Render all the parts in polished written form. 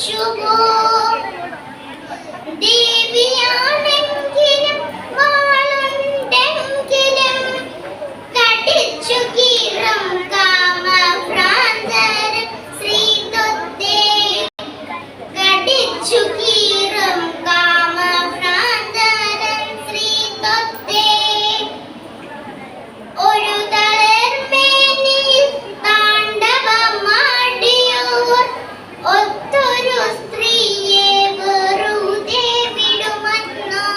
ശുഭോ ദേവിയാണെങ്കിലും വാളുണ്ടെങ്കിലും കടിച്ചു കീറും കാമഭ്രാന്തർ ശ്രീതൊത്തേ കടിച്ചു കീറും കാമഭ്രാന്തർ ശ്രീതൊത്തേ ഒരു തളർമേനിൽ താണ്ഡവമാടിയോർ ഒത്തൊരു സ്ത്രീയെ വെറുതെ വിടുമെന്നോ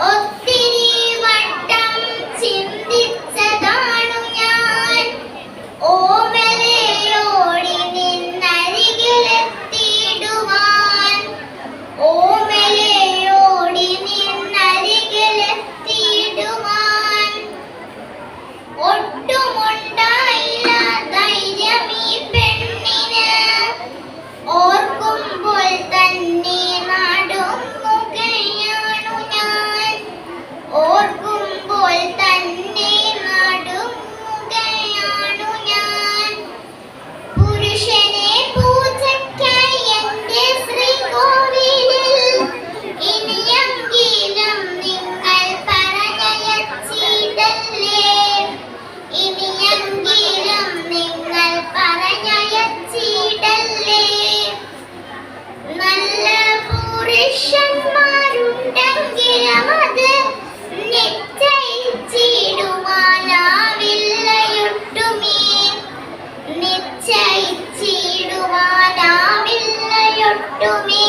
ഒത്തിരി വട്ടം ചിന്തിച്ചതാണു ഞാൻ ഓമലയോടി നിന്നരികിലെത്തിയിടുവാൻ ഓമലയോടി നിന്നരികിലെത്തിയിടുവാൻ ഒട്ടുമുണ്ടായില്ല ധൈര്യം ഈ പെണ്ണിന് ഓർക്കുമ്പോൾ തന്നെ നടുങ്ങുകയാണു ഞാൻ ഓർക്കുമ്പോൾ തന്നെ നടുങ്ങുകയാണു ഞാൻ പുരുഷനെ പൂജയ്ക്കായി എന്റെ ശ്രീകോവിലിൽ ഇനിയെങ്കിലും നിങ്ങൾ പറഞ്ഞയച്ചിടല്ലേ ഇനിയെങ്കിലും നിങ്ങൾ പറഞ്ഞയച്ചിടല്ലേ നല്ല പുരുഷന്മാരുണ്ടെങ്കിലും അത് നിശ്ചയിച്ചിടുവാനാവില്ലയൊട്ടുമേ നിശ്ചയിച്ചിടുവാനാവില്ലയൊട്ടുമേ